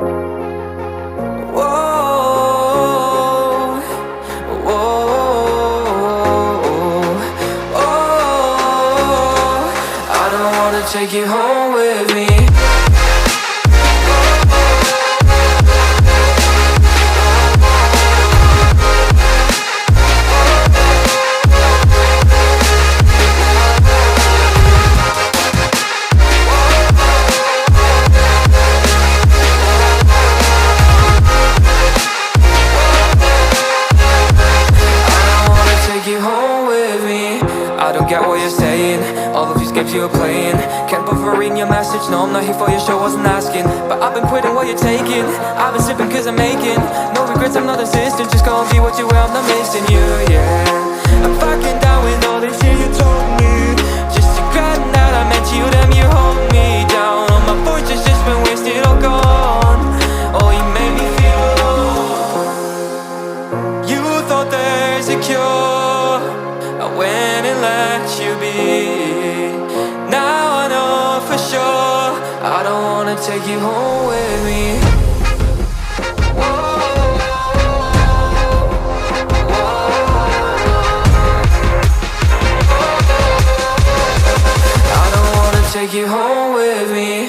Whoa, whoa, oh, I don't wanna take you home with me. I don't get what you're saying, all of these games you're playing. Can't bother reading your message, no I'm not here for your show, wasn't asking. But I've been quitting what you're taking, I've been sipping cause I'm making no regrets, I'm not insistent, just go and be what you are, I'm not missing you, yeah. I'm fucking down with all this shit you told me, just regretting that I met you, damn you hold me down. All my fortune's just been wasted, all gone. Oh, you made me feel alone. You thought there's a cure, I went and let you be. Now I know for sure I don't wanna take you home with me. I don't wanna take you home with me.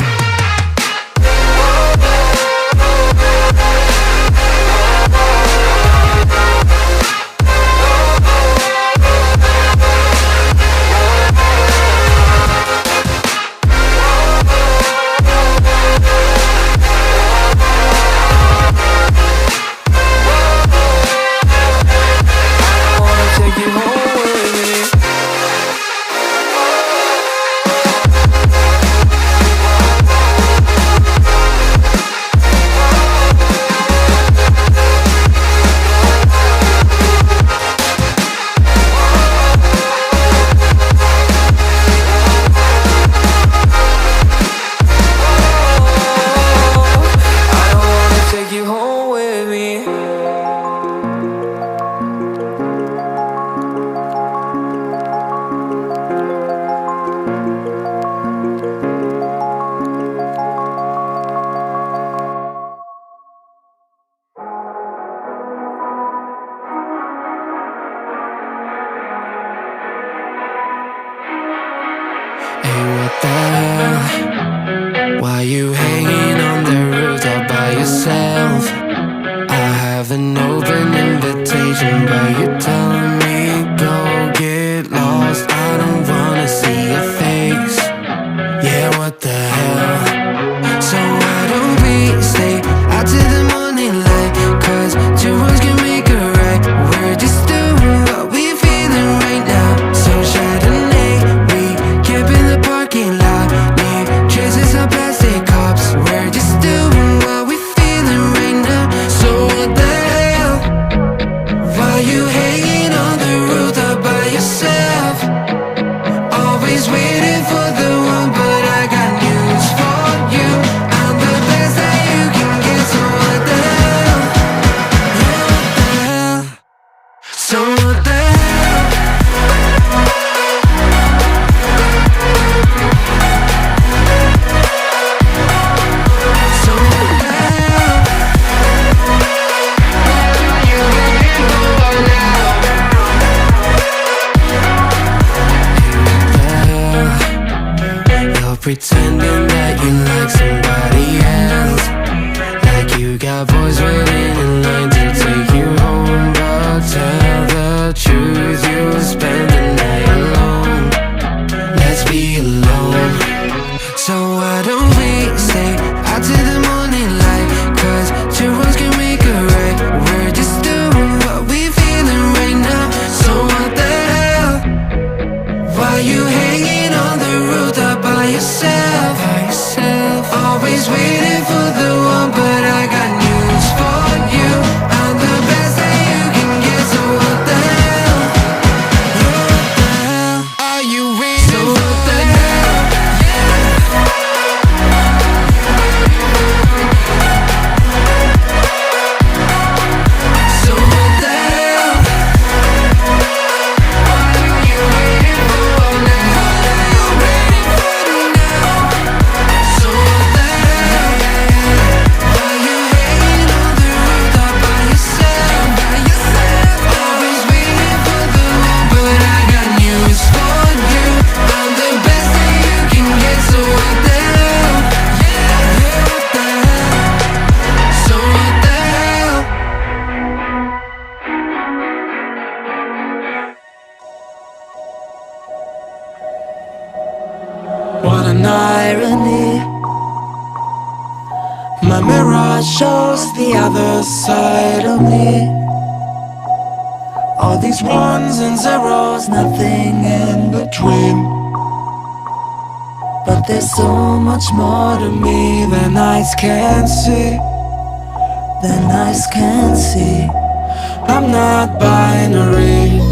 My mirror shows the other side of me. All these ones and zeros, nothing in between. But there's so much more to me than eyes can see, than eyes can see. I'm not binary.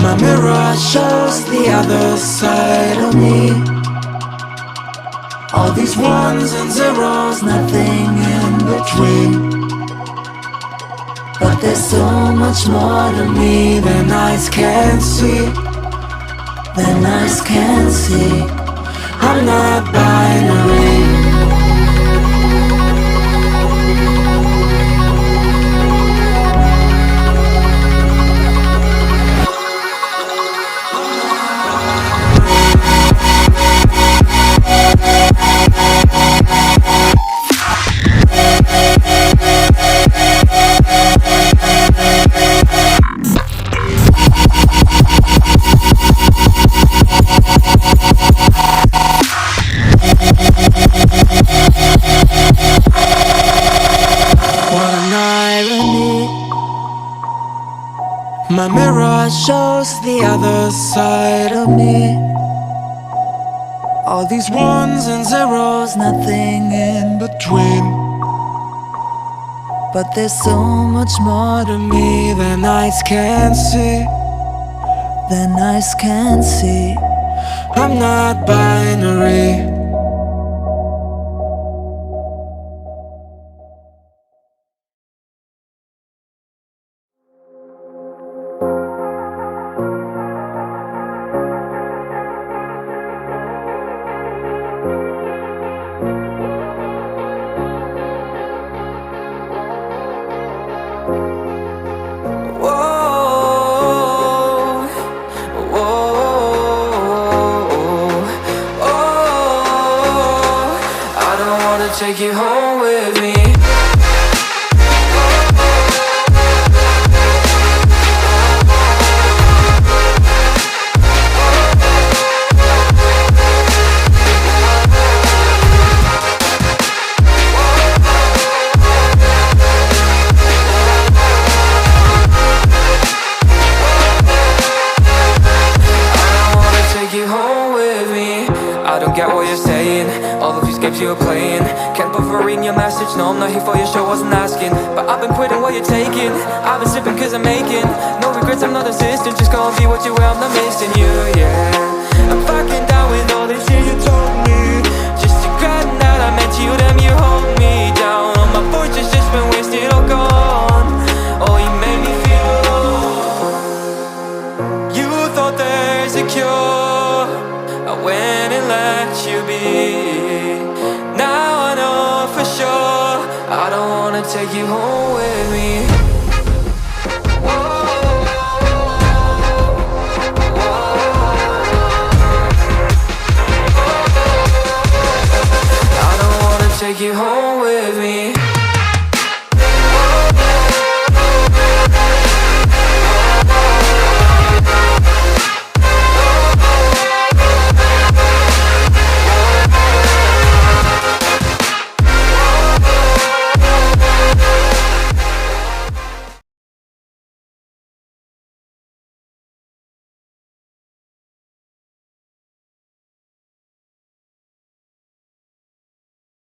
My mirror shows the other side of me. All these ones and zeros, nothing in between. But there's so much more to me than eyes can see, than eyes can see. I'm not binary. My mirror shows the other side of me. All these ones and zeros, nothing in between. But there's so much more to me than eyes can see, than eyes can see. I'm not binary. Take you home with me. You're playing, can't bother reading your message. No, I'm not here for your show, wasn't asking. But I've been quitting what you're taking. I've been sipping cause I'm making no regrets, I'm not insistent. Just go and be what you were, I'm not missing you, yeah. I'm fucking down with all this shit you told me. Just to grab that I meant you, damn you hold me down. All my fortune's just been wasted or gone. Oh, you made me feel alone. You thought there's a cure, I went and let you be. Now take you home with me. I don't wanna take you home with me.